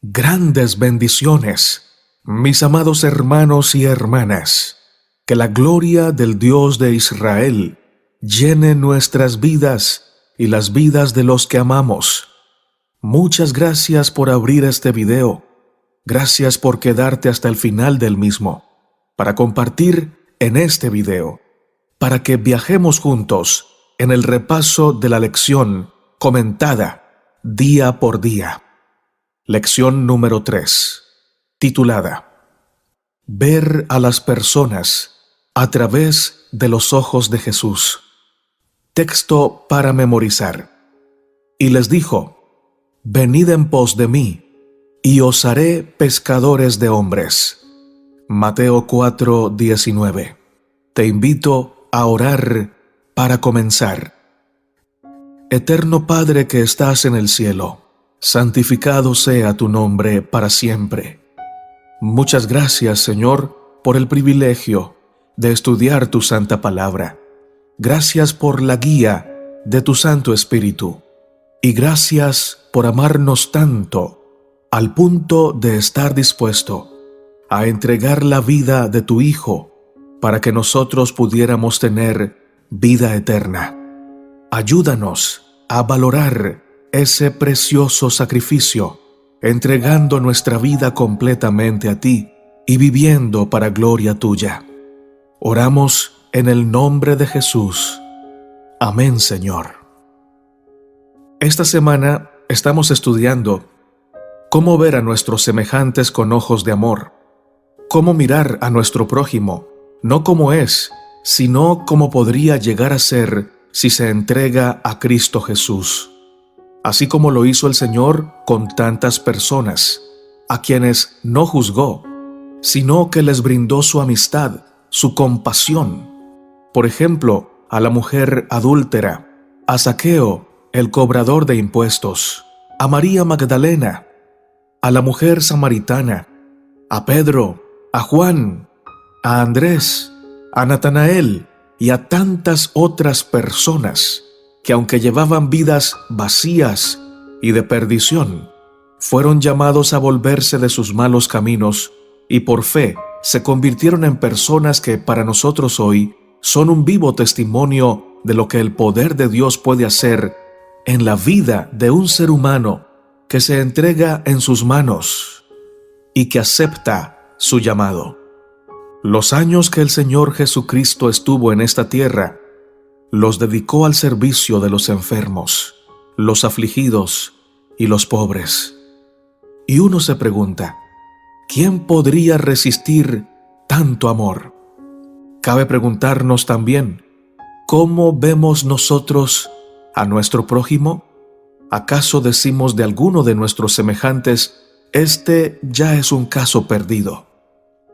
Grandes bendiciones, mis amados hermanos y hermanas. Que la gloria del Dios de Israel llene nuestras vidas y las vidas de los que amamos. Muchas gracias por abrir este video. Gracias por quedarte hasta el final del mismo, para compartir en este video, para que viajemos juntos en el repaso de la lección comentada día por día. Lección número 3, titulada Ver a las personas a través de los ojos de Jesús. Texto para memorizar. Y les dijo: Venid en pos de mí, y os haré pescadores de hombres. Mateo 4:19. Te invito a orar para comenzar. Eterno Padre que estás en el cielo, santificado sea tu nombre para siempre. Muchas gracias, Señor, por el privilegio de estudiar tu santa palabra. Gracias por la guía de tu Santo Espíritu. Y gracias por amarnos tanto al punto de estar dispuesto a entregar la vida de tu Hijo para que nosotros pudiéramos tener vida eterna. Ayúdanos a valorar ese precioso sacrificio, entregando nuestra vida completamente a ti y viviendo para gloria tuya. Oramos en el nombre de Jesús. Amén, Señor. Esta semana estamos estudiando cómo ver a nuestros semejantes con ojos de amor, cómo mirar a nuestro prójimo, no como es, sino como podría llegar a ser si se entrega a Cristo Jesús. Así como lo hizo el Señor con tantas personas, a quienes no juzgó, sino que les brindó su amistad, su compasión. Por ejemplo, a la mujer adúltera, a Zaqueo, el cobrador de impuestos, a María Magdalena, a la mujer samaritana, a Pedro, a Juan, a Andrés, a Natanael y a tantas otras personas que, aunque llevaban vidas vacías y de perdición, fueron llamados a volverse de sus malos caminos y por fe se convirtieron en personas que para nosotros hoy son un vivo testimonio de lo que el poder de Dios puede hacer en la vida de un ser humano que se entrega en sus manos y que acepta su llamado. Los años que el Señor Jesucristo estuvo en esta tierra, los dedicó al servicio de los enfermos, los afligidos y los pobres. Y uno se pregunta, ¿quién podría resistir tanto amor? Cabe preguntarnos también, ¿cómo vemos nosotros a nuestro prójimo? ¿Acaso decimos de alguno de nuestros semejantes, este ya es un caso perdido?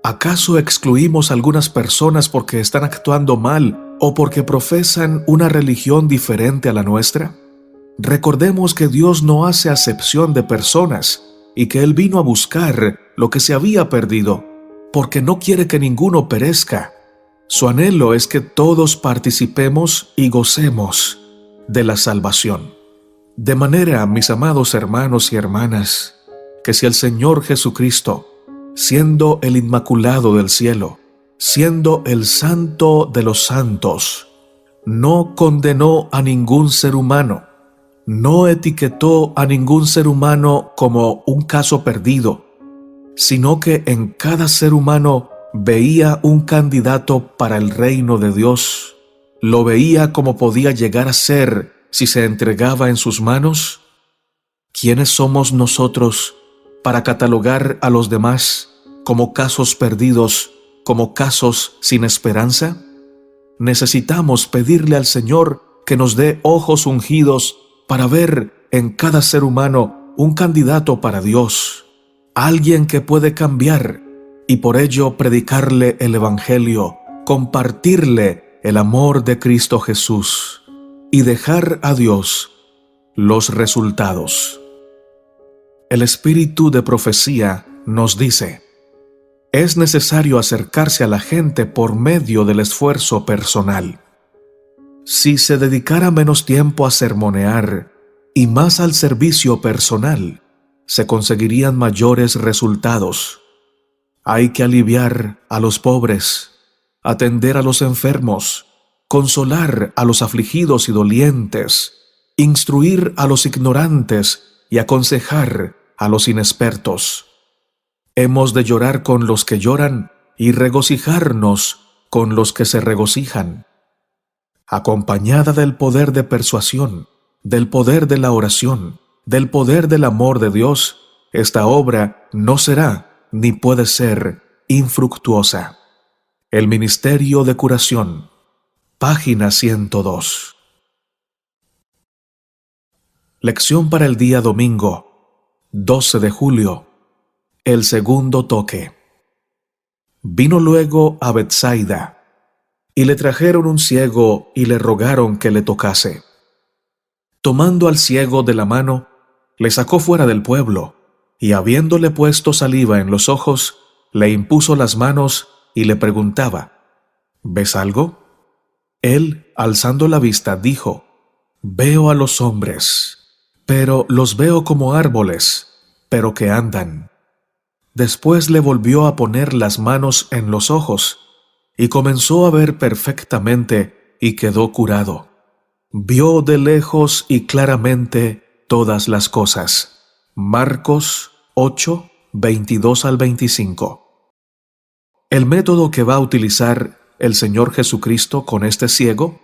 ¿Acaso excluimos a algunas personas porque están actuando mal o porque profesan una religión diferente a la nuestra? Recordemos que Dios no hace acepción de personas y que Él vino a buscar lo que se había perdido, porque no quiere que ninguno perezca. Su anhelo es que todos participemos y gocemos de la salvación. De manera, mis amados hermanos y hermanas, que si el Señor Jesucristo, siendo el Inmaculado del cielo, siendo el Santo de los santos, no condenó a ningún ser humano, no etiquetó a ningún ser humano como un caso perdido, sino que en cada ser humano veía un candidato para el reino de Dios, lo veía como podía llegar a ser si se entregaba en sus manos. ¿Quiénes somos nosotros para catalogar a los demás como casos perdidos, como casos sin esperanza? Necesitamos pedirle al Señor que nos dé ojos ungidos para ver en cada ser humano un candidato para Dios, alguien que puede cambiar, y por ello predicarle el Evangelio, compartirle el amor de Cristo Jesús y dejar a Dios los resultados. El espíritu de profecía nos dice: es necesario acercarse a la gente por medio del esfuerzo personal. Si se dedicara menos tiempo a sermonear y más al servicio personal, se conseguirían mayores resultados. Hay que aliviar a los pobres, atender a los enfermos, consolar a los afligidos y dolientes, instruir a los ignorantes y aconsejar a los inexpertos. Hemos de llorar con los que lloran y regocijarnos con los que se regocijan. Acompañada del poder de persuasión, del poder de la oración, del poder del amor de Dios, esta obra no será ni puede ser infructuosa. El Ministerio de Curación, página 102. Lección para el día domingo, 12 de julio. El segundo toque. Vino luego a Betsaida, y le trajeron un ciego y le rogaron que le tocase. Tomando al ciego de la mano, le sacó fuera del pueblo, y habiéndole puesto saliva en los ojos, le impuso las manos y le preguntaba: ¿Ves algo? Él, alzando la vista, dijo: Veo a los hombres, pero los veo como árboles, pero que andan. Después le volvió a poner las manos en los ojos, y comenzó a ver perfectamente, y quedó curado. Vio de lejos y claramente todas las cosas. Marcos 8, 22 al 25. El método que va a utilizar el Señor Jesucristo con este ciego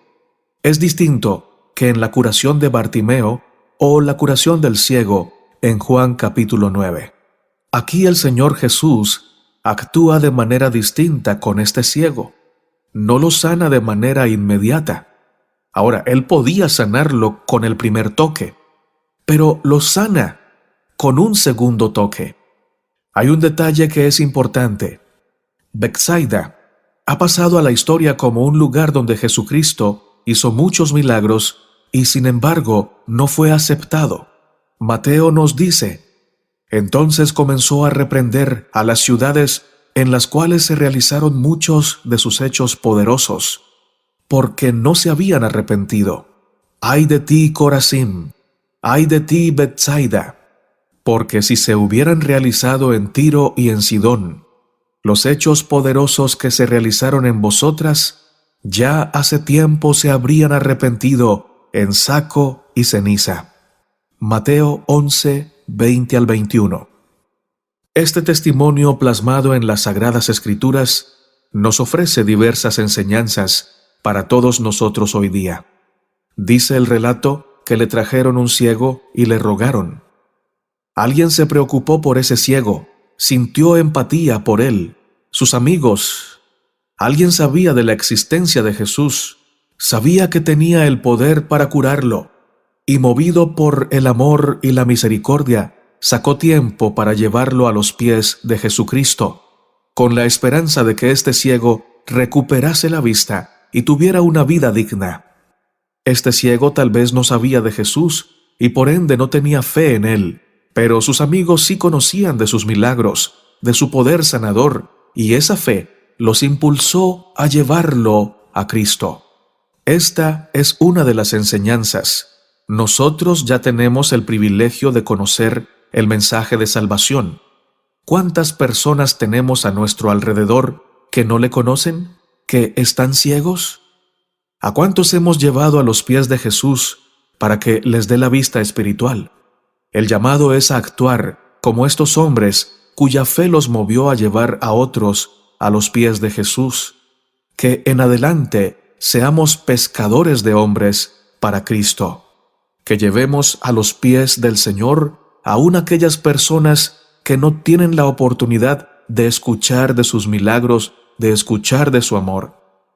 es distinto que en la curación de Bartimeo o la curación del ciego en Juan capítulo 9. Aquí el Señor Jesús actúa de manera distinta con este ciego. No lo sana de manera inmediata. Ahora, Él podía sanarlo con el primer toque, pero lo sana con un segundo toque. Hay un detalle que es importante. Betsaida ha pasado a la historia como un lugar donde Jesucristo hizo muchos milagros y sin embargo no fue aceptado. Mateo nos dice: entonces comenzó a reprender a las ciudades en las cuales se realizaron muchos de sus hechos poderosos, porque no se habían arrepentido. ¡Ay de ti, Corazín! ¡Ay de ti, Betsaida! Porque si se hubieran realizado en Tiro y en Sidón los hechos poderosos que se realizaron en vosotras, ya hace tiempo se habrían arrepentido en saco y ceniza. Mateo 11, 20 al 21. Este testimonio plasmado en las Sagradas Escrituras nos ofrece diversas enseñanzas para todos nosotros hoy día. Dice el relato que le trajeron un ciego y le rogaron. Alguien se preocupó por ese ciego, sintió empatía por él, sus amigos. Alguien sabía de la existencia de Jesús, sabía que tenía el poder para curarlo, y movido por el amor y la misericordia, sacó tiempo para llevarlo a los pies de Jesucristo, con la esperanza de que este ciego recuperase la vista y tuviera una vida digna. Este ciego tal vez no sabía de Jesús y por ende no tenía fe en él, pero sus amigos sí conocían de sus milagros, de su poder sanador, y esa fe los impulsó a llevarlo a Cristo. Esta es una de las enseñanzas. Nosotros ya tenemos el privilegio de conocer el mensaje de salvación. ¿Cuántas personas tenemos a nuestro alrededor que no le conocen, que están ciegos? ¿A cuántos hemos llevado a los pies de Jesús para que les dé la vista espiritual? El llamado es a actuar como estos hombres cuya fe los movió a llevar a otros a los pies de Jesús. Que en adelante seamos pescadores de hombres para Cristo. Que llevemos a los pies del Señor aún aquellas personas que no tienen la oportunidad de escuchar de sus milagros, de escuchar de su amor,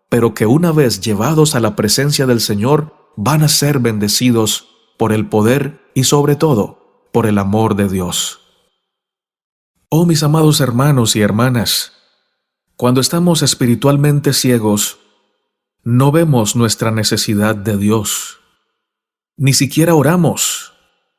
pero que una vez llevados a la presencia del Señor van a ser bendecidos por el poder y sobre todo por el amor de Dios. Oh mis amados hermanos y hermanas, cuando estamos espiritualmente ciegos, no vemos nuestra necesidad de Dios. Ni siquiera oramos,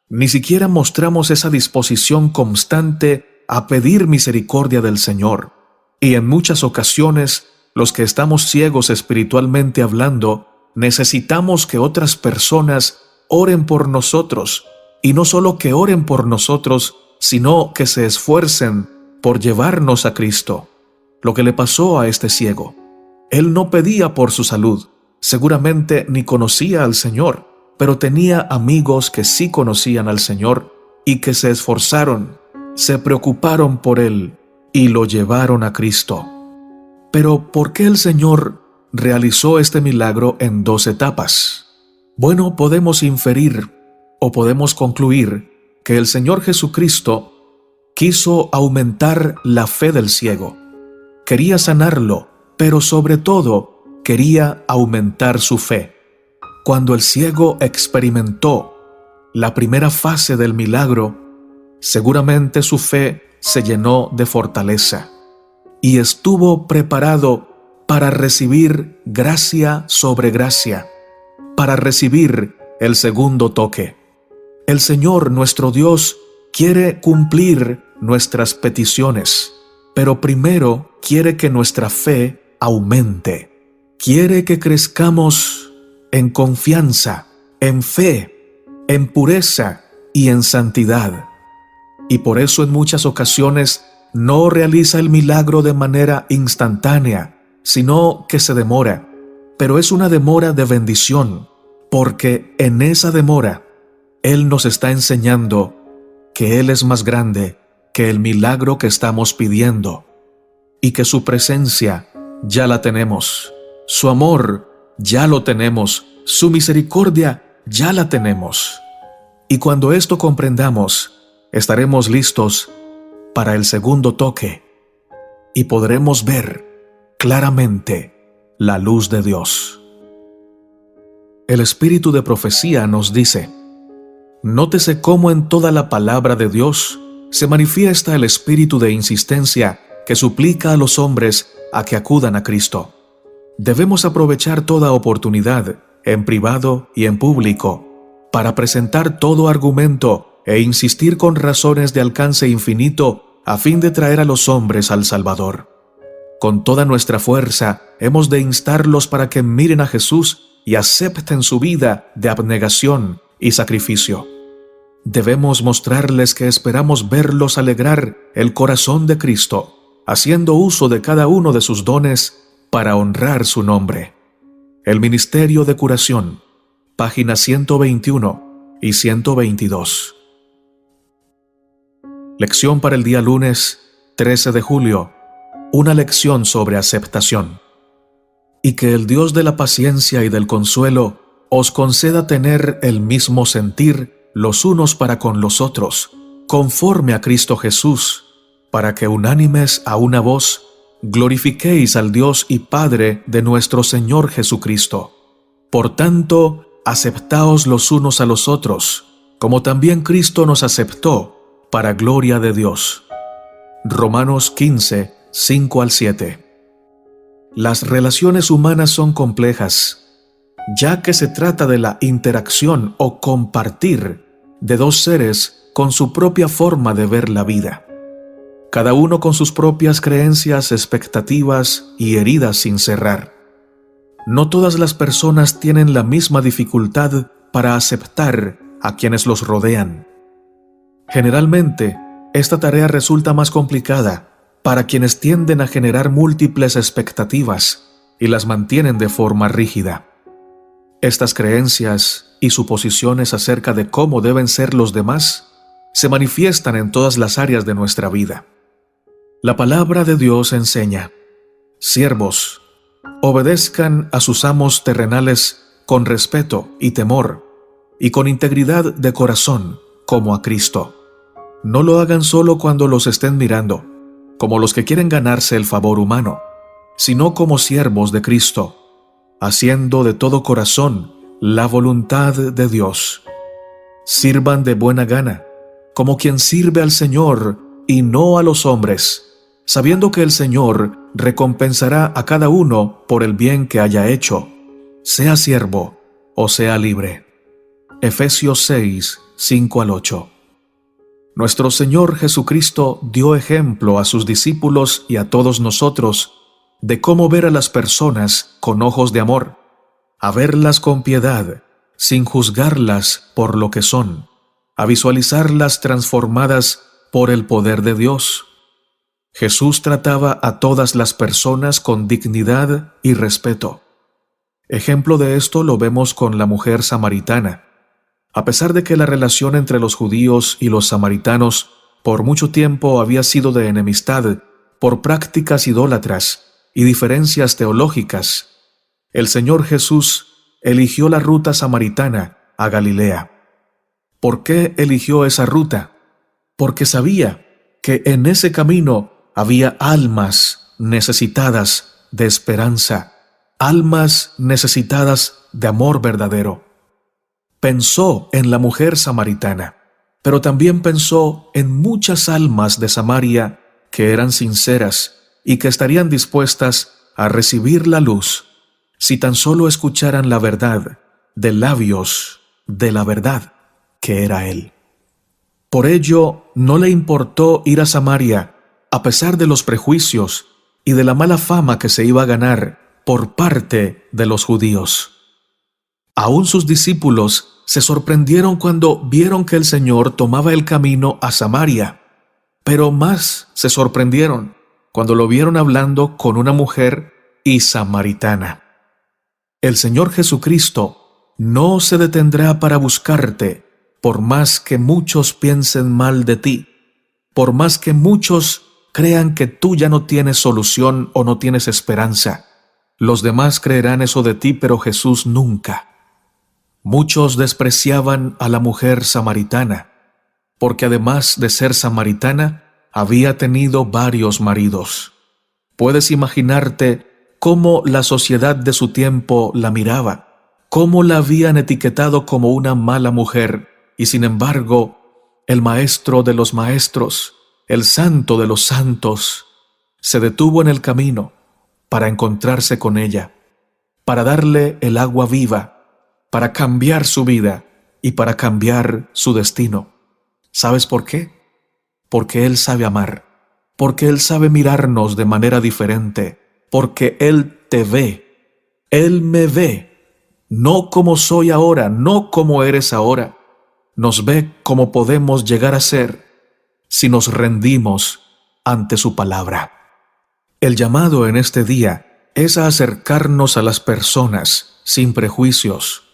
ni siquiera mostramos esa disposición constante a pedir misericordia del Señor. Y en muchas ocasiones, los que estamos ciegos espiritualmente hablando, necesitamos que otras personas oren por nosotros, y no solo que oren por nosotros, sino que se esfuercen por llevarnos a Cristo. Lo que le pasó a este ciego. Él no pedía por su salud, seguramente ni conocía al Señor, pero tenía amigos que sí conocían al Señor y que se esforzaron, se preocuparon por él y lo llevaron a Cristo. Pero ¿por qué el Señor realizó este milagro en 2 etapas? Bueno, podemos inferir o podemos concluir que el Señor Jesucristo quiso aumentar la fe del ciego. Quería sanarlo, pero sobre todo quería aumentar su fe. Cuando el ciego experimentó la primera fase del milagro, seguramente su fe se llenó de fortaleza y estuvo preparado para recibir gracia sobre gracia, para recibir el segundo toque. El Señor, nuestro Dios, quiere cumplir nuestras peticiones, pero primero quiere que nuestra fe aumente. Quiere que crezcamos en confianza, en fe, en pureza y en santidad. Y por eso en muchas ocasiones no realiza el milagro de manera instantánea, sino que se demora. Pero es una demora de bendición, porque en esa demora Él nos está enseñando que Él es más grande que el milagro que estamos pidiendo y que su presencia ya la tenemos, su amor ya lo tenemos, su misericordia ya la tenemos. Y cuando esto comprendamos, estaremos listos para el segundo toque y podremos ver claramente la luz de Dios. El espíritu de profecía nos dice: nótese cómo en toda la palabra de Dios se manifiesta el espíritu de insistencia que suplica a los hombres a que acudan a Cristo. Debemos aprovechar toda oportunidad, en privado y en público, para presentar todo argumento e insistir con razones de alcance infinito a fin de traer a los hombres al Salvador. Con toda nuestra fuerza hemos de instarlos para que miren a Jesús y acepten su vida de abnegación y sacrificio. Debemos mostrarles que esperamos verlos alegrar el corazón de Cristo, haciendo uso de cada uno de sus dones para honrar su nombre. El Ministerio de Curación, páginas 121 y 122. Lección para el día lunes 13 de julio. Una lección sobre aceptación. Y que el Dios de la paciencia y del consuelo os conceda tener el mismo sentir los unos para con los otros, conforme a Cristo Jesús, para que unánimes a una voz glorifiquéis al Dios y Padre de nuestro Señor Jesucristo. Por tanto, aceptaos los unos a los otros, como también Cristo nos aceptó, para gloria de Dios. Romanos 15, 5 al 7. Las relaciones humanas son complejas, ya que se trata de la interacción o compartir de dos seres con su propia forma de ver la vida, cada uno con sus propias creencias, expectativas y heridas sin cerrar. No todas las personas tienen la misma dificultad para aceptar a quienes los rodean. Generalmente, esta tarea resulta más complicada para quienes tienden a generar múltiples expectativas y las mantienen de forma rígida. Estas creencias y suposiciones acerca de cómo deben ser los demás se manifiestan en todas las áreas de nuestra vida. La palabra de Dios enseña: siervos, obedezcan a sus amos terrenales con respeto y temor, y con integridad de corazón, como a Cristo. No lo hagan solo cuando los estén mirando, como los que quieren ganarse el favor humano, sino como siervos de Cristo, haciendo de todo corazón la voluntad de Dios. Sirvan de buena gana, como quien sirve al Señor y no a los hombres, sabiendo que el Señor recompensará a cada uno por el bien que haya hecho, sea siervo o sea libre. Efesios 6, 5 al 8. Nuestro Señor Jesucristo dio ejemplo a sus discípulos y a todos nosotros de cómo ver a las personas con ojos de amor, a verlas con piedad, sin juzgarlas por lo que son, a visualizarlas transformadas por el poder de Dios. Jesús trataba a todas las personas con dignidad y respeto. Ejemplo de esto lo vemos con la mujer samaritana. A pesar de que la relación entre los judíos y los samaritanos por mucho tiempo había sido de enemistad por prácticas idólatras y diferencias teológicas, el Señor Jesús eligió la ruta samaritana a Galilea. ¿Por qué eligió esa ruta? Porque sabía que en ese camino había almas necesitadas de esperanza, almas necesitadas de amor verdadero. Pensó en la mujer samaritana, pero también pensó en muchas almas de Samaria que eran sinceras y que estarían dispuestas a recibir la luz si tan solo escucharan la verdad de labios de la verdad que era Él. Por ello, no le importó ir a Samaria, a pesar de los prejuicios y de la mala fama que se iba a ganar por parte de los judíos. Aún sus discípulos se sorprendieron cuando vieron que el Señor tomaba el camino a Samaria, pero más se sorprendieron cuando lo vieron hablando con una mujer y samaritana. El Señor Jesucristo no se detendrá para buscarte, por más que muchos piensen mal de ti, por más que muchos crean que tú ya no tienes solución o no tienes esperanza. Los demás creerán eso de ti, pero Jesús nunca. Muchos despreciaban a la mujer samaritana, porque además de ser samaritana, había tenido varios maridos. Puedes imaginarte cómo la sociedad de su tiempo la miraba, cómo la habían etiquetado como una mala mujer, y sin embargo, el maestro de los maestros, el santo de los santos, se detuvo en el camino para encontrarse con ella, para darle el agua viva, para cambiar su vida y para cambiar su destino. ¿Sabes por qué? Porque Él sabe amar, porque Él sabe mirarnos de manera diferente, porque Él te ve, Él me ve, no como soy ahora, no como eres ahora. Nos ve como podemos llegar a ser si nos rendimos ante su palabra. El llamado en este día es a acercarnos a las personas sin prejuicios,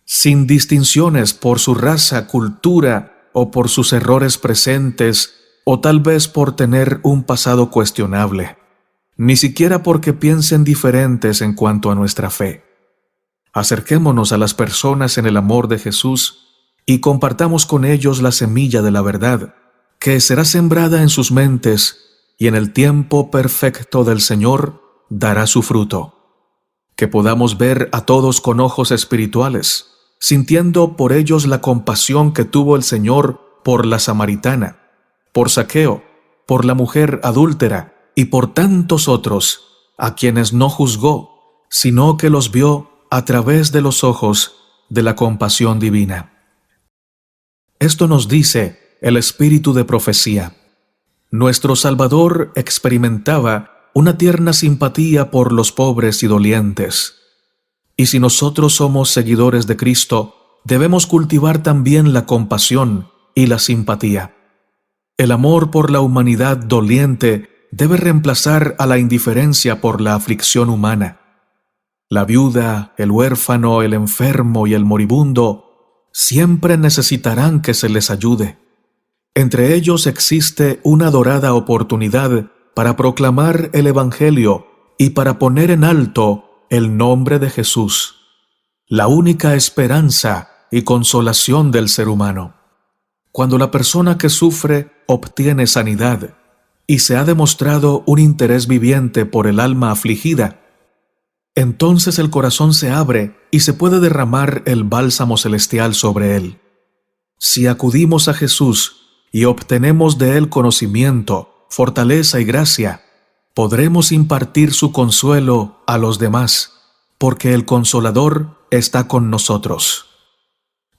sin distinciones por su raza, cultura o por sus errores presentes o tal vez por tener un pasado cuestionable, ni siquiera porque piensen diferentes en cuanto a nuestra fe. Acerquémonos a las personas en el amor de Jesús y compartamos con ellos la semilla de la verdad, que será sembrada en sus mentes y en el tiempo perfecto del Señor dará su fruto. Que podamos ver a todos con ojos espirituales, sintiendo por ellos la compasión que tuvo el Señor por la samaritana, por Zaqueo, por la mujer adúltera y por tantos otros, a quienes no juzgó, sino que los vio a través de los ojos de la compasión divina. Esto nos dice el espíritu de profecía. Nuestro Salvador experimentaba una tierna simpatía por los pobres y dolientes. Y si nosotros somos seguidores de Cristo, debemos cultivar también la compasión y la simpatía. El amor por la humanidad doliente debe reemplazar a la indiferencia por la aflicción humana. La viuda, el huérfano, el enfermo y el moribundo siempre necesitarán que se les ayude. Entre ellos existe una dorada oportunidad para proclamar el Evangelio y para poner en alto el nombre de Jesús, la única esperanza y consolación del ser humano. Cuando la persona que sufre obtiene sanidad y se ha demostrado un interés viviente por el alma afligida, entonces el corazón se abre y se puede derramar el bálsamo celestial sobre él. Si acudimos a Jesús y obtenemos de Él conocimiento, fortaleza y gracia, podremos impartir su consuelo a los demás, porque el Consolador está con nosotros.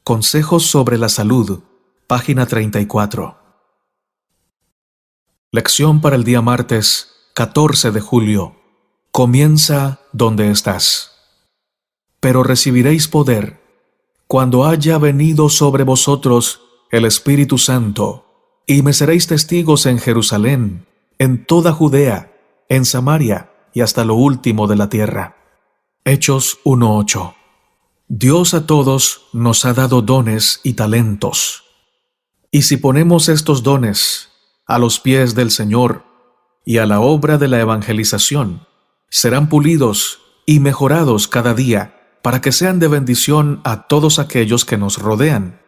Consejos sobre la salud, página 34. Lección para el día martes, 14 de julio. Comienza donde estás. Pero recibiréis poder cuando haya venido sobre vosotros el Espíritu Santo, Y me seréis testigos en Jerusalén, en toda Judea, en Samaria y hasta lo último de la tierra. Hechos 1:8. Dios a todos nos ha dado dones y talentos. Y si ponemos estos dones a los pies del Señor y a la obra de la evangelización, serán pulidos y mejorados cada día para que sean de bendición a todos aquellos que nos rodean.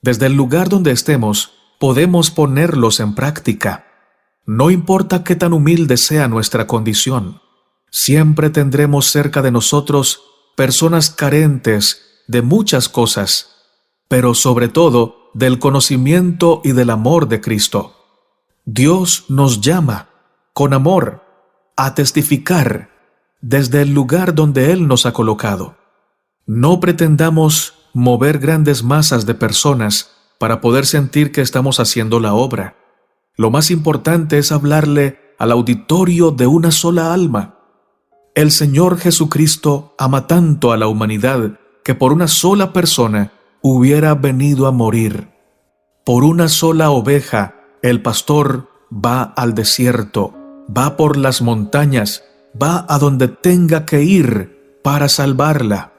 Desde el lugar donde estemos, podemos ponerlos en práctica. No importa qué tan humilde sea nuestra condición, siempre tendremos cerca de nosotros personas carentes de muchas cosas, pero sobre todo del conocimiento y del amor de Cristo. Dios nos llama, con amor, a testificar desde el lugar donde Él nos ha colocado. No pretendamos mover grandes masas de personas para poder sentir que estamos haciendo la obra. Lo más importante es hablarle al auditorio de una sola alma. El Señor Jesucristo ama tanto a la humanidad que por una sola persona hubiera venido a morir. Por una sola oveja, el pastor va al desierto, va por las montañas, va a donde tenga que ir para salvarla.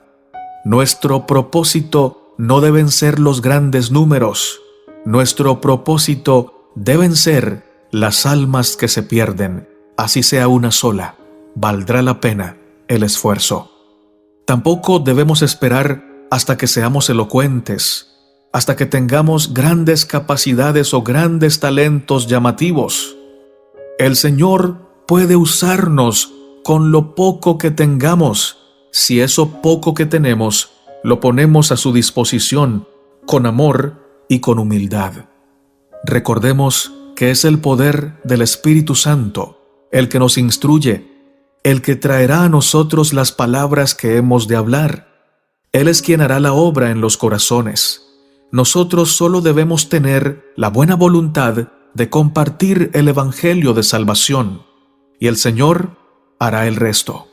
Nuestro propósito no deben ser los grandes números. Nuestro propósito deben ser las almas que se pierden, así sea una sola. Valdrá la pena el esfuerzo. Tampoco debemos esperar hasta que seamos elocuentes, hasta que tengamos grandes capacidades o grandes talentos llamativos. El Señor puede usarnos con lo poco que tengamos, si eso poco que tenemos lo ponemos a su disposición con amor y con humildad. Recordemos que es el poder del Espíritu Santo el que nos instruye, el que traerá a nosotros las palabras que hemos de hablar. Él es quien hará la obra en los corazones. Nosotros solo debemos tener la buena voluntad de compartir el Evangelio de salvación, y el Señor hará el resto.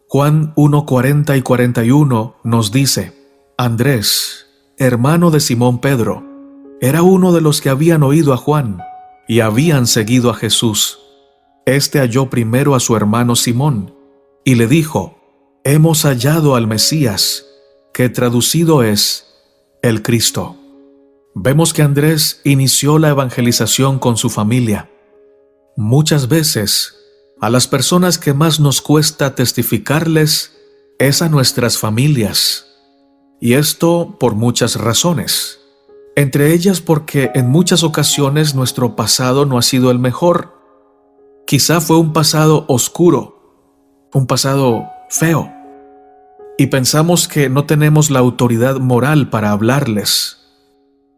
Juan 1:40 y 41 nos dice: Andrés, hermano de Simón Pedro, era uno de los que habían oído a Juan y habían seguido a Jesús. Este halló primero a su hermano Simón y le dijo: Hemos hallado al Mesías, que traducido es el Cristo. Vemos que Andrés inició la evangelización con su familia. Muchas veces, a las personas que más nos cuesta testificarles es a nuestras familias. Y esto por muchas razones. Entre ellas porque en muchas ocasiones nuestro pasado no ha sido el mejor. Quizá fue un pasado oscuro, un pasado feo. Y pensamos que no tenemos la autoridad moral para hablarles.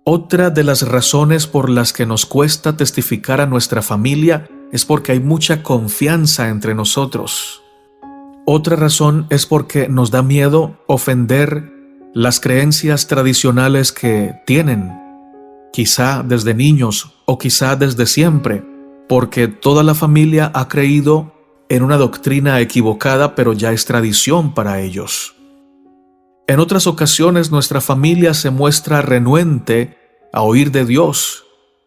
Otra de las razones por las que nos cuesta testificar a nuestra familia es porque hay mucha confianza entre nosotros. Otra razón es porque nos da miedo ofender las creencias tradicionales que tienen, quizá desde niños o quizá desde siempre, porque toda la familia ha creído en una doctrina equivocada, pero ya es tradición para ellos. En otras ocasiones nuestra familia se muestra renuente a oír de Dios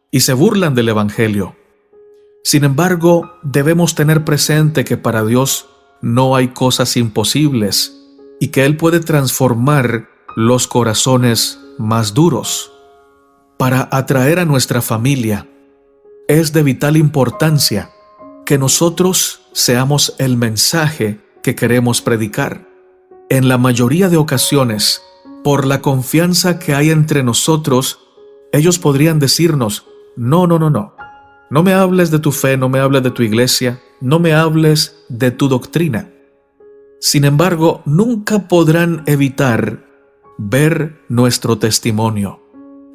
y se burlan del Evangelio. Sin embargo, debemos tener presente que para Dios no hay cosas imposibles y que Él puede transformar los corazones más duros. Para atraer a nuestra familia, es de vital importancia que nosotros seamos el mensaje que queremos predicar. En la mayoría de ocasiones, por la confianza que hay entre nosotros, ellos podrían decirnos: no me hables de tu fe, no me hables de tu iglesia, no me hables de tu doctrina. Sin embargo, nunca podrán evitar ver nuestro testimonio.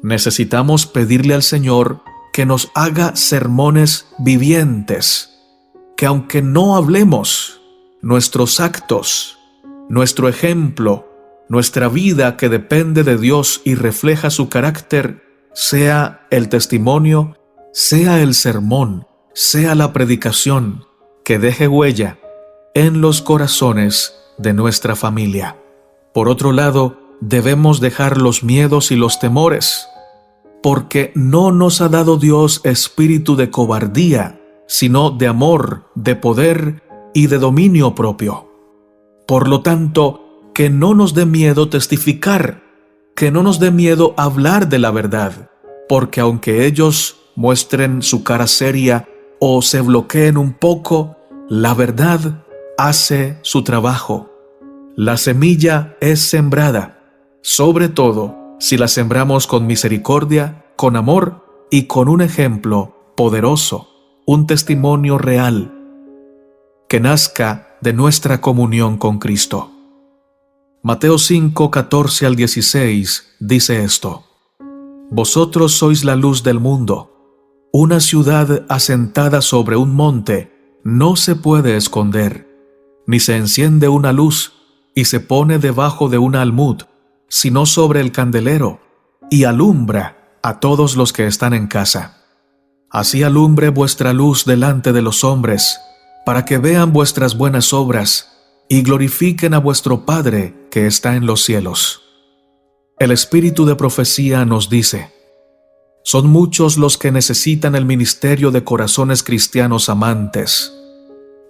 Necesitamos pedirle al Señor que nos haga sermones vivientes, que aunque no hablemos, nuestros actos, nuestro ejemplo, nuestra vida que depende de Dios y refleja su carácter, sea el testimonio, sea el sermón, sea la predicación, que deje huella en los corazones de nuestra familia. Por otro lado, debemos dejar los miedos y los temores. porque no nos ha dado Dios espíritu de cobardía, sino de amor, de poder y de dominio propio. Por lo tanto, que no nos dé miedo testificar, que no nos dé miedo hablar de la verdad, porque aunque ellos muestren su cara seria o se bloqueen un poco, la verdad hace su trabajo. La semilla es sembrada, sobre todo si la sembramos con misericordia, con amor y con un ejemplo poderoso, un testimonio real, que nazca de nuestra comunión con Cristo. Mateo 5, 14 al 16 dice esto: Vosotros sois la luz del mundo. Una ciudad asentada sobre un monte no se puede esconder, ni se enciende una luz y se pone debajo de un almud, sino sobre el candelero, y alumbra a todos los que están en casa. Así alumbre vuestra luz delante de los hombres, para que vean vuestras buenas obras y glorifiquen a vuestro Padre que está en los cielos. El espíritu de profecía nos dice: son muchos los que necesitan el ministerio de corazones cristianos amantes.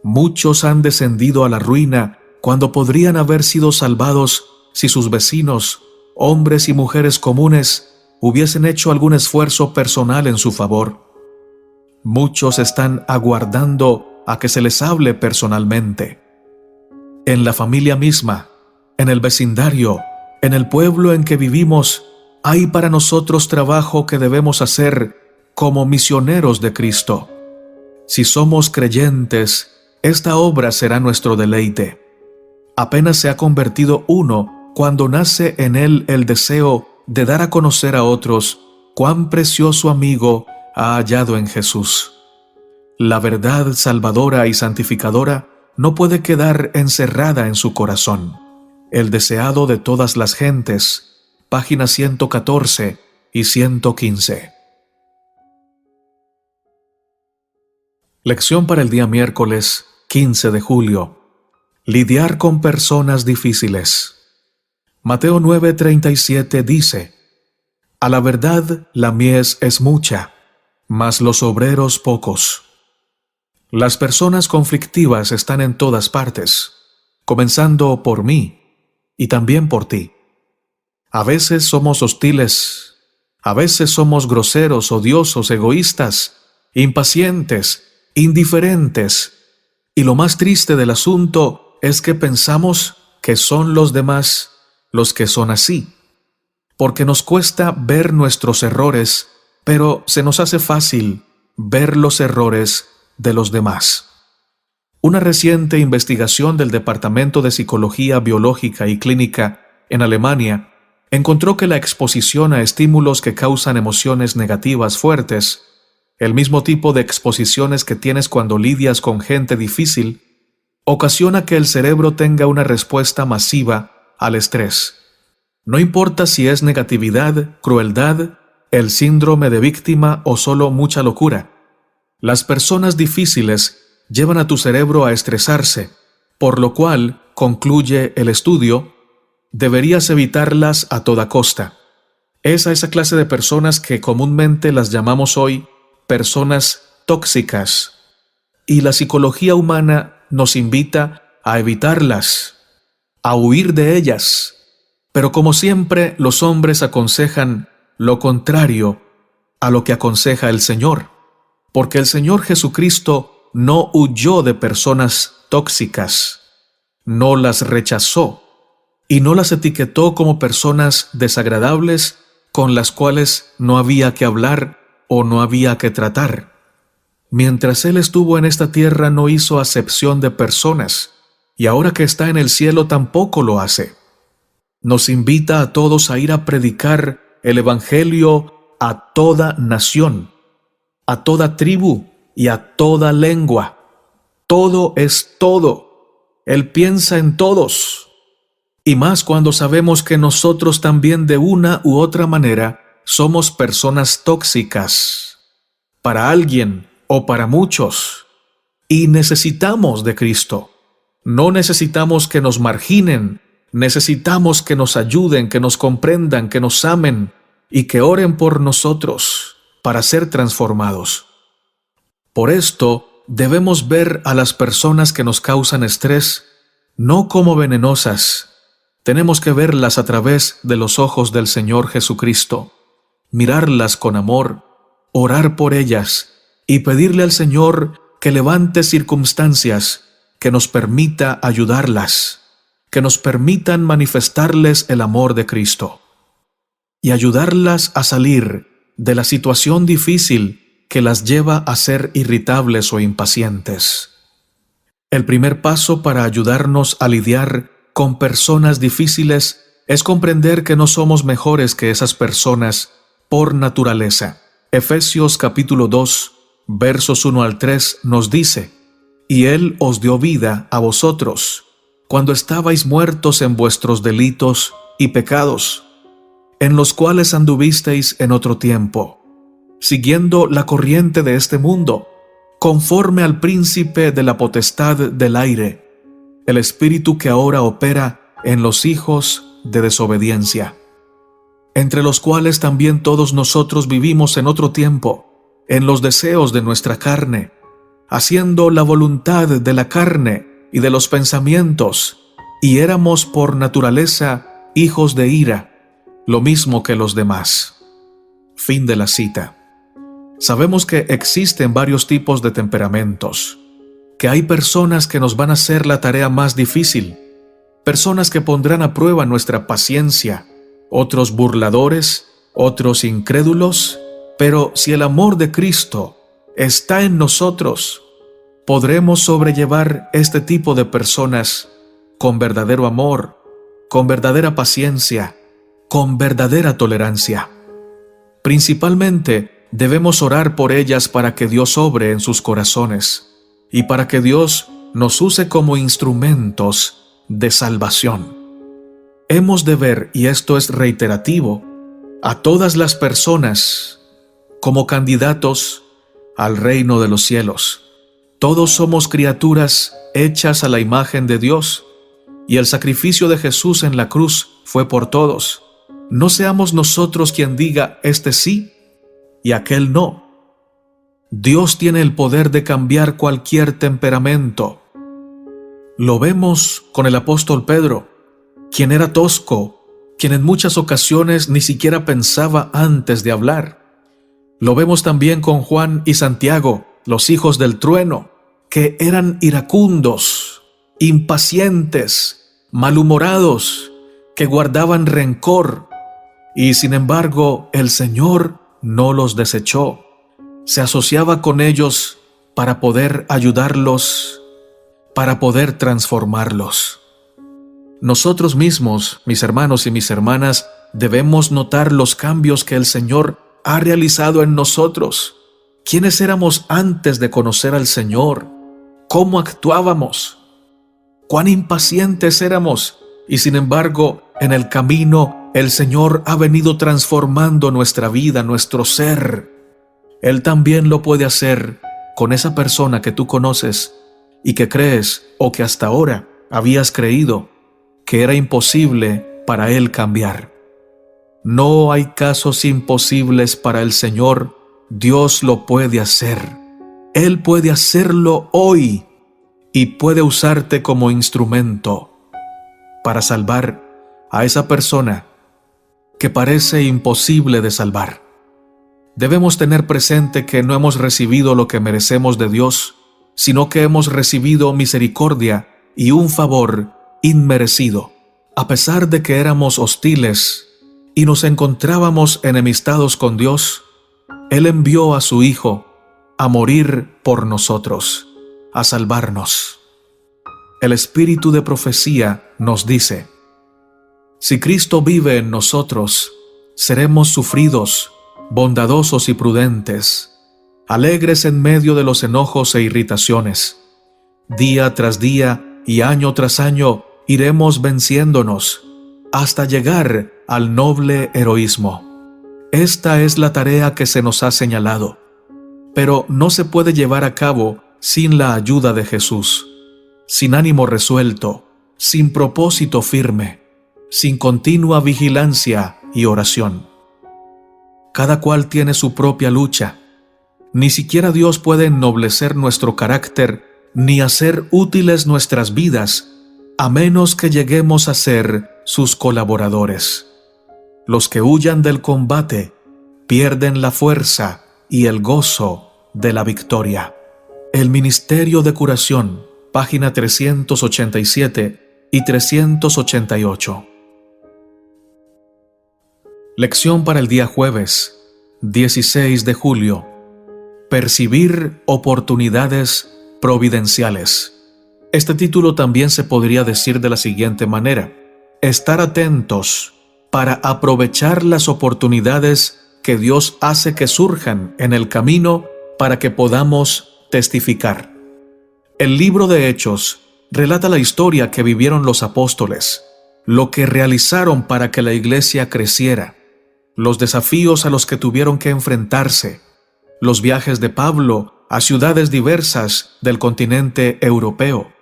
Muchos han descendido a la ruina cuando podrían haber sido salvados si sus vecinos, hombres y mujeres comunes, hubiesen hecho algún esfuerzo personal en su favor. Muchos están aguardando a que se les hable personalmente. En la familia misma, en el vecindario, en el pueblo en que vivimos, hay para nosotros trabajo que debemos hacer como misioneros de Cristo. Si somos creyentes, esta obra será nuestro deleite. Apenas se ha convertido uno cuando nace en él el deseo de dar a conocer a otros cuán precioso amigo ha hallado en Jesús. La verdad salvadora y santificadora no puede quedar encerrada en su corazón. El deseado de todas las gentes, páginas 114 y 115. Lección para el día miércoles 15 de julio. Lidiar con personas difíciles. Mateo 9:37 dice: A la verdad la mies es mucha, mas los obreros pocos. Las personas conflictivas están en todas partes, comenzando por mí y también por ti. A veces somos hostiles, a veces somos groseros, odiosos, egoístas, impacientes, indiferentes, y lo más triste del asunto es que pensamos que son los demás los que son así, porque nos cuesta ver nuestros errores, pero se nos hace fácil ver los errores de los demás. Una reciente investigación del Departamento de Psicología Biológica y Clínica en Alemania encontró que la exposición a estímulos que causan emociones negativas fuertes, el mismo tipo de exposiciones que tienes cuando lidias con gente difícil, ocasiona que el cerebro tenga una respuesta masiva al estrés. No importa si es negatividad, crueldad, el síndrome de víctima o solo mucha locura. Las personas difíciles llevan a tu cerebro a estresarse, por lo cual, concluye el estudio, deberías evitarlas a toda costa. Es a esa clase de personas que comúnmente las llamamos hoy personas tóxicas, y la psicología humana nos invita a evitarlas, a huir de ellas. Pero como siempre, los hombres aconsejan lo contrario a lo que aconseja el Señor, porque el Señor Jesucristo no huyó de personas tóxicas, no las rechazó y no las etiquetó como personas desagradables con las cuales no había que hablar o no había que tratar. Mientras Él estuvo en esta tierra no hizo acepción de personas, y ahora que está en el cielo tampoco lo hace. Nos invita a todos a ir a predicar el Evangelio a toda nación, a toda tribu y a toda lengua. Todo es todo. Él piensa en todos. Y más cuando sabemos que nosotros también de una u otra manera somos personas tóxicas para alguien o para muchos. Y necesitamos de Cristo. No necesitamos que nos marginen, necesitamos que nos ayuden, que nos comprendan, que nos amen y que oren por nosotros para ser transformados. Por esto, debemos ver a las personas que nos causan estrés no como venenosas. Tenemos que verlas a través de los ojos del Señor Jesucristo, mirarlas con amor, orar por ellas y pedirle al Señor que levante circunstancias que nos permita ayudarlas, que nos permitan manifestarles el amor de Cristo y ayudarlas a salir de la situación difícil que las lleva a ser irritables o impacientes. El primer paso para ayudarnos a lidiar con personas difíciles es comprender que no somos mejores que esas personas por naturaleza. Efesios capítulo 2, versos 1 al 3 nos dice: «Y Él os dio vida a vosotros, cuando estabais muertos en vuestros delitos y pecados, en los cuales anduvisteis en otro tiempo, siguiendo la corriente de este mundo, conforme al príncipe de la potestad del aire, el espíritu que ahora opera en los hijos de desobediencia, entre los cuales también todos nosotros vivimos en otro tiempo, en los deseos de nuestra carne, haciendo la voluntad de la carne y de los pensamientos, y éramos por naturaleza hijos de ira, lo mismo que los demás». Fin de la cita. Sabemos que existen varios tipos de temperamentos, que hay personas que nos van a hacer la tarea más difícil, personas que pondrán a prueba nuestra paciencia, otros burladores, otros incrédulos, pero si el amor de Cristo está en nosotros, podremos sobrellevar este tipo de personas con verdadero amor, con verdadera paciencia, con verdadera tolerancia. Principalmente, debemos orar por ellas para que Dios obre en sus corazones y para que Dios nos use como instrumentos de salvación. Hemos de ver, y esto es reiterativo, a todas las personas como candidatos al reino de los cielos. Todos somos criaturas hechas a la imagen de Dios, y el sacrificio de Jesús en la cruz fue por todos. No seamos nosotros quien diga este sí y aquel no. Dios tiene el poder de cambiar cualquier temperamento. Lo vemos con el apóstol Pedro, quien era tosco, quien en muchas ocasiones ni siquiera pensaba antes de hablar. Lo vemos también con Juan y Santiago, los hijos del trueno, que eran iracundos, impacientes, malhumorados, que guardaban rencor, y sin embargo el Señor no los desechó. Se asociaba con ellos para poder ayudarlos, para poder transformarlos. Nosotros mismos, mis hermanos y mis hermanas, debemos notar los cambios que el Señor ha realizado en nosotros. ¿Quiénes éramos antes de conocer al Señor? ¿Cómo actuábamos? ¿Cuán impacientes éramos? Y sin embargo, en el camino, el Señor ha venido transformando nuestra vida, nuestro ser. Él también lo puede hacer con esa persona que tú conoces y que crees o que hasta ahora habías creído que era imposible para Él cambiar. No hay casos imposibles para el Señor. Dios lo puede hacer. Él puede hacerlo hoy y puede usarte como instrumento para salvar a esa persona que parece imposible de salvar. Debemos tener presente que no hemos recibido lo que merecemos de Dios, sino que hemos recibido misericordia y un favor inmerecido. A pesar de que éramos hostiles y nos encontrábamos enemistados con Dios, Él envió a su Hijo a morir por nosotros, a salvarnos. El Espíritu de profecía nos dice: si Cristo vive en nosotros, seremos sufridos, bondadosos y prudentes, alegres en medio de los enojos e irritaciones. Día tras día y año tras año iremos venciéndonos hasta llegar al noble heroísmo. Esta es la tarea que se nos ha señalado, pero no se puede llevar a cabo sin la ayuda de Jesús, sin ánimo resuelto, sin propósito firme, sin continua vigilancia y oración. Cada cual tiene su propia lucha. Ni siquiera Dios puede ennoblecer nuestro carácter ni hacer útiles nuestras vidas, a menos que lleguemos a ser sus colaboradores. Los que huyan del combate pierden la fuerza y el gozo de la victoria. El Ministerio de Curación, página 387 y 388. Lección para el día jueves, 16 de julio. Percibir oportunidades providenciales. Este título también se podría decir de la siguiente manera: estar atentos para aprovechar las oportunidades que Dios hace que surjan en el camino para que podamos testificar. El libro de Hechos relata la historia que vivieron los apóstoles, lo que realizaron para que la iglesia creciera, los desafíos a los que tuvieron que enfrentarse, los viajes de Pablo a ciudades diversas del continente europeo,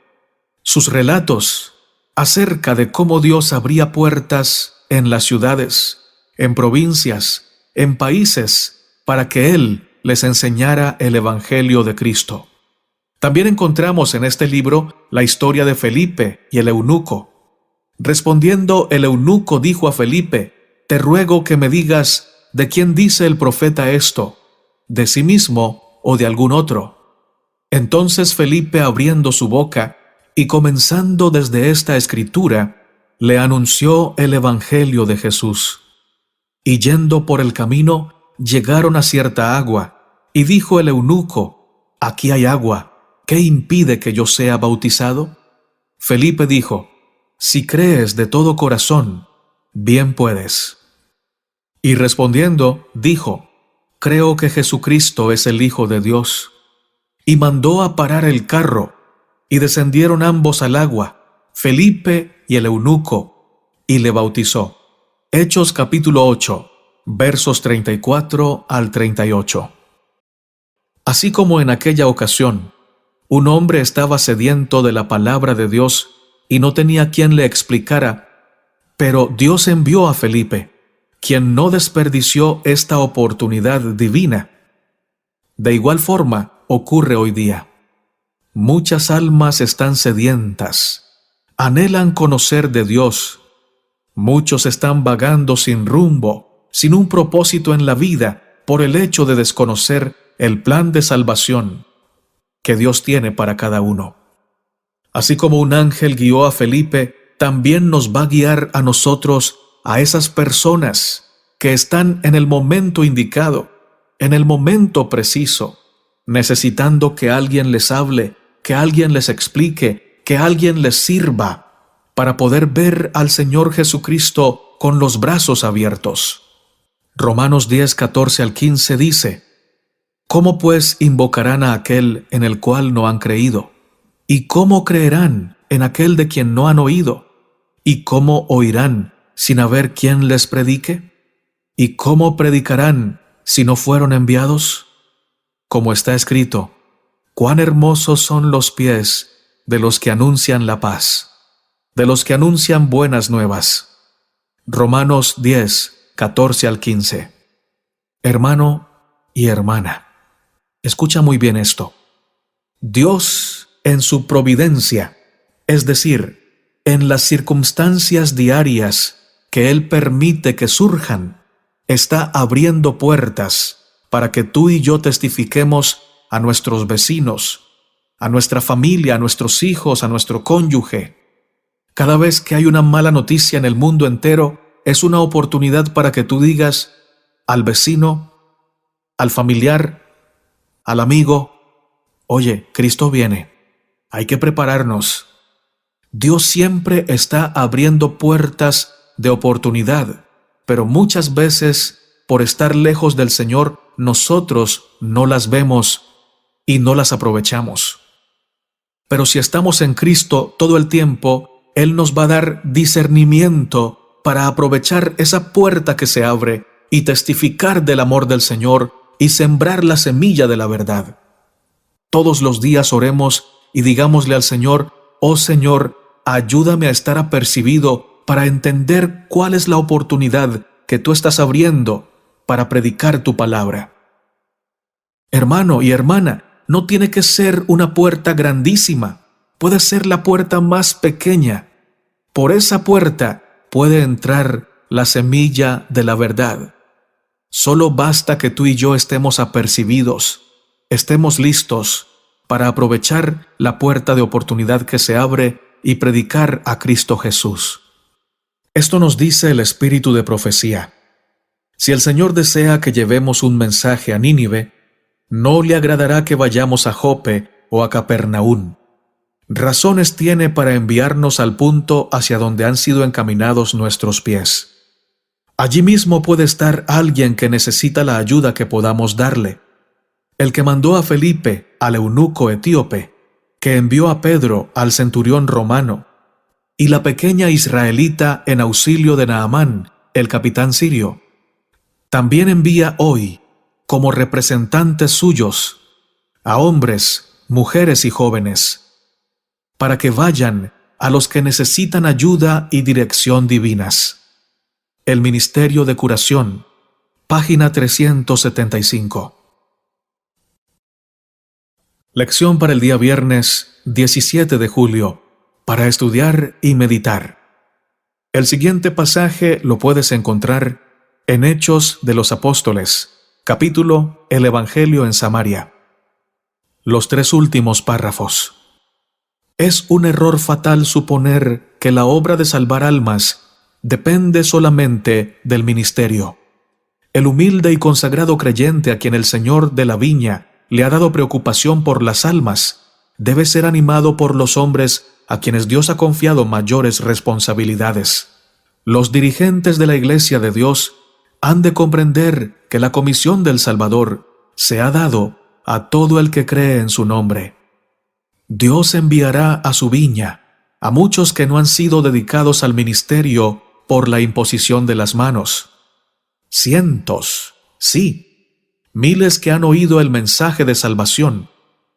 sus relatos acerca de cómo Dios abría puertas en las ciudades, en provincias, en países, para que Él les enseñara el Evangelio de Cristo. También encontramos en este libro la historia de Felipe y el eunuco. Respondiendo, el eunuco dijo a Felipe: «Te ruego que me digas, ¿de quién dice el profeta esto? ¿De sí mismo o de algún otro?» Entonces Felipe, abriendo su boca y comenzando desde esta escritura, le anunció el Evangelio de Jesús. Y yendo por el camino, llegaron a cierta agua, y dijo el eunuco: «Aquí hay agua, ¿qué impide que yo sea bautizado?» Felipe dijo: «Si crees de todo corazón, bien puedes». Y respondiendo, dijo: «Creo que Jesucristo es el Hijo de Dios». Y mandó a parar el carro, y descendieron ambos al agua, Felipe y el eunuco, y le bautizó. Hechos capítulo 8, versos 34 al 38. Así como en aquella ocasión, un hombre estaba sediento de la palabra de Dios y no tenía quien le explicara, pero Dios envió a Felipe, quien no desperdició esta oportunidad divina. De igual forma ocurre hoy día. Muchas almas están sedientas, anhelan conocer de Dios. Muchos están vagando sin rumbo, sin un propósito en la vida, por el hecho de desconocer el plan de salvación que Dios tiene para cada uno. Así como un ángel guió a Felipe, también nos va a guiar a nosotros, a esas personas que están en el momento indicado, en el momento preciso, necesitando que alguien les hable, que alguien les explique, que alguien les sirva, para poder ver al Señor Jesucristo con los brazos abiertos. Romanos 10, 14 al 15 dice: «¿Cómo pues invocarán a aquel en el cual no han creído? ¿Y cómo creerán en aquel de quien no han oído? ¿Y cómo oirán sin haber quien les predique? ¿Y cómo predicarán si no fueron enviados? Como está escrito: cuán hermosos son los pies de los que anuncian la paz, de los que anuncian buenas nuevas». Romanos 10, 14 al 15. Hermano y hermana, escucha muy bien esto. Dios, en su providencia, es decir, en las circunstancias diarias que Él permite que surjan, está abriendo puertas para que tú y yo testifiquemos a nuestros vecinos, a nuestra familia, a nuestros hijos, a nuestro cónyuge. Cada vez que hay una mala noticia en el mundo entero, es una oportunidad para que tú digas al vecino, al familiar, al amigo: «Oye, Cristo viene, hay que prepararnos». Dios siempre está abriendo puertas de oportunidad, pero muchas veces, por estar lejos del Señor, nosotros no las vemos y no las aprovechamos. Pero si estamos en Cristo todo el tiempo, Él nos va a dar discernimiento para aprovechar esa puerta que se abre y testificar del amor del Señor y sembrar la semilla de la verdad. Todos los días oremos y digámosle al Señor: «Oh Señor, ayúdame a estar apercibido para entender cuál es la oportunidad que tú estás abriendo para predicar tu palabra. Hermano y hermana, no tiene que ser una puerta grandísima, puede ser la puerta más pequeña. Por esa puerta puede entrar la semilla de la verdad. Solo basta que tú y yo estemos apercibidos, estemos listos para aprovechar la puerta de oportunidad que se abre y predicar a Cristo Jesús. Esto nos dice el espíritu de profecía. Si el Señor desea que llevemos un mensaje a Nínive, no le agradará que vayamos a Jope o a Capernaum. Razones tiene para enviarnos al punto hacia donde han sido encaminados nuestros pies. Allí mismo puede estar alguien que necesita la ayuda que podamos darle. El que mandó a Felipe, al eunuco etíope, que envió a Pedro, al centurión romano, y la pequeña israelita en auxilio de Naamán, el capitán sirio, también envía hoy, como representantes suyos, a hombres, mujeres y jóvenes, para que vayan a los que necesitan ayuda y dirección divinas. El Ministerio de Curación, página 375. Lección para el día viernes 17 de julio, para estudiar y meditar. El siguiente pasaje lo puedes encontrar en Hechos de los Apóstoles, capítulo El Evangelio en Samaria. Los 3 últimos párrafos. Es un error fatal suponer que la obra de salvar almas depende solamente del ministerio. El humilde y consagrado creyente a quien el Señor de la viña le ha dado preocupación por las almas, debe ser animado por los hombres a quienes Dios ha confiado mayores responsabilidades. Los dirigentes de la Iglesia de Dios han de comprender que la comisión del Salvador se ha dado a todo el que cree en su nombre. Dios enviará a su viña a muchos que no han sido dedicados al ministerio por la imposición de las manos. Cientos, sí, miles que han oído el mensaje de salvación,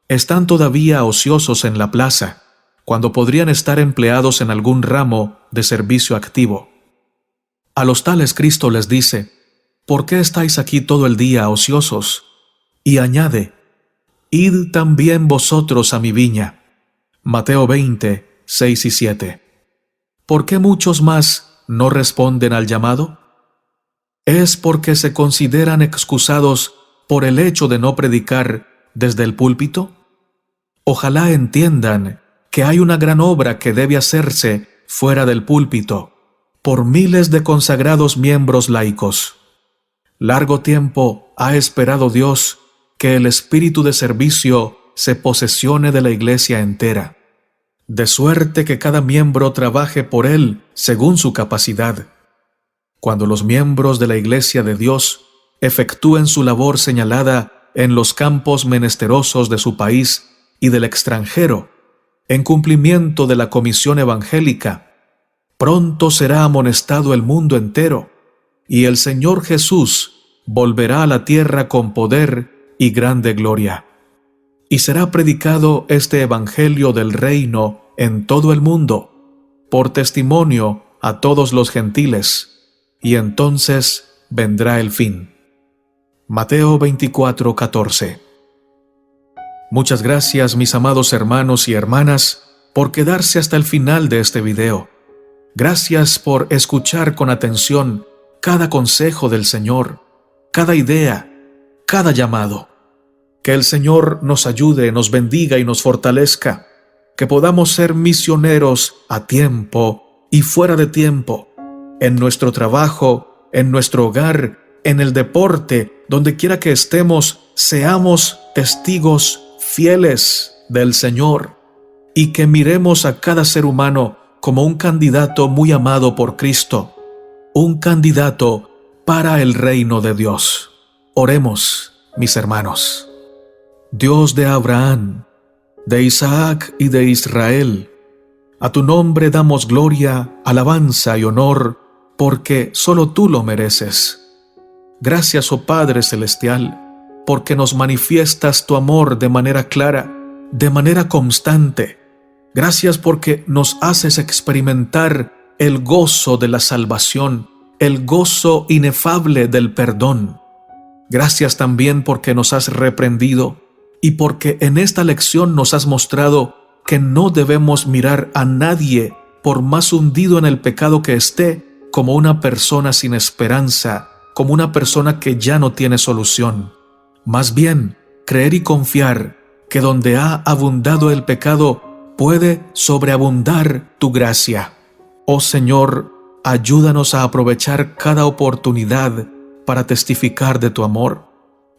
están todavía ociosos en la plaza, cuando podrían estar empleados en algún ramo de servicio activo. A los tales Cristo les dice: ¿por qué estáis aquí todo el día ociosos? Y añade: id también vosotros a mi viña. Mateo 20, 6 y 7. ¿Por qué muchos más no responden al llamado? ¿Es porque se consideran excusados por el hecho de no predicar desde el púlpito? Ojalá entiendan que hay una gran obra que debe hacerse fuera del púlpito, por miles de consagrados miembros laicos. Largo tiempo ha esperado Dios que el espíritu de servicio se posesione de la Iglesia entera, de suerte que cada miembro trabaje por él según su capacidad. Cuando los miembros de la Iglesia de Dios efectúen su labor señalada en los campos menesterosos de su país y del extranjero, en cumplimiento de la comisión evangélica, pronto será amonestado el mundo entero, y el Señor Jesús volverá a la tierra con poder y grande gloria. Y será predicado este evangelio del reino en todo el mundo, por testimonio a todos los gentiles, y entonces vendrá el fin. Mateo 24, 14. Muchas gracias, mis amados hermanos y hermanas, por quedarse hasta el final de este video. Gracias por escuchar con atención cada consejo del Señor, cada idea, cada llamado. Que el Señor nos ayude, nos bendiga y nos fortalezca, que podamos ser misioneros a tiempo y fuera de tiempo, en nuestro trabajo, en nuestro hogar, en el deporte, donde quiera que estemos, seamos testigos fieles del Señor, y que miremos a cada ser humano como un candidato muy amado por Cristo, un candidato para el reino de Dios. Oremos, mis hermanos. Dios de Abraham, de Isaac y de Israel, a tu nombre damos gloria, alabanza y honor, porque solo tú lo mereces. Gracias, oh Padre Celestial, porque nos manifiestas tu amor de manera clara, de manera constante. Gracias porque nos haces experimentar el gozo de la salvación, el gozo inefable del perdón. Gracias también porque nos has reprendido y porque en esta lección nos has mostrado que no debemos mirar a nadie, por más hundido en el pecado que esté, como una persona sin esperanza, como una persona que ya no tiene solución. Más bien, creer y confiar que donde ha abundado el pecado, puede sobreabundar tu gracia. Oh Señor, ayúdanos a aprovechar cada oportunidad para testificar de tu amor.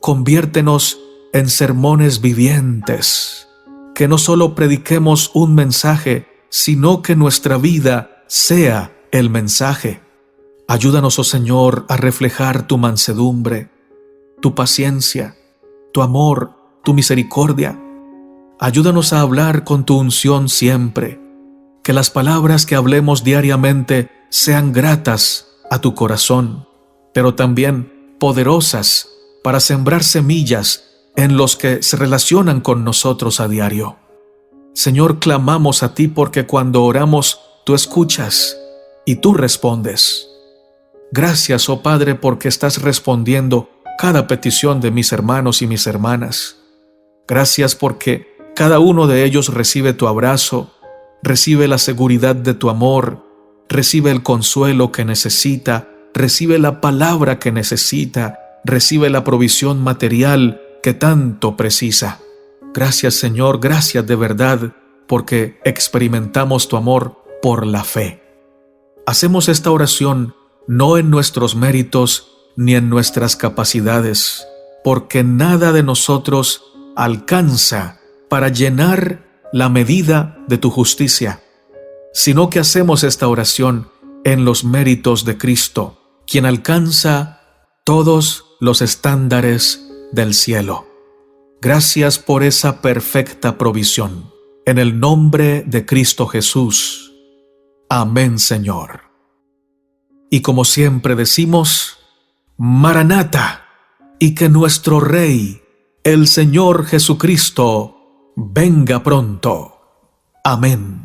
Conviértenos en sermones vivientes, que no solo prediquemos un mensaje, sino que nuestra vida sea el mensaje. Ayúdanos, oh Señor, a reflejar tu mansedumbre, tu paciencia, tu amor, tu misericordia. Ayúdanos a hablar con tu unción siempre, que las palabras que hablemos diariamente sean gratas a tu corazón, pero también poderosas para sembrar semillas en los que se relacionan con nosotros a diario. Señor, clamamos a ti porque cuando oramos, tú escuchas y tú respondes. Gracias, oh Padre, porque estás respondiendo cada petición de mis hermanos y mis hermanas. Gracias porque cada uno de ellos recibe tu abrazo, recibe la seguridad de tu amor, recibe el consuelo que necesita, recibe la palabra que necesita, recibe la provisión material que tanto precisa. Gracias, Señor, gracias de verdad, porque experimentamos tu amor por la fe. Hacemos esta oración no en nuestros méritos ni en nuestras capacidades, porque nada de nosotros alcanza para llenar la medida de tu justicia, sino que hacemos esta oración en los méritos de Cristo, quien alcanza todos los estándares del cielo. Gracias por esa perfecta provisión. En el nombre de Cristo Jesús. Amén, Señor. Y como siempre decimos, Maranata, y que nuestro Rey, el Señor Jesucristo, venga pronto. Amén.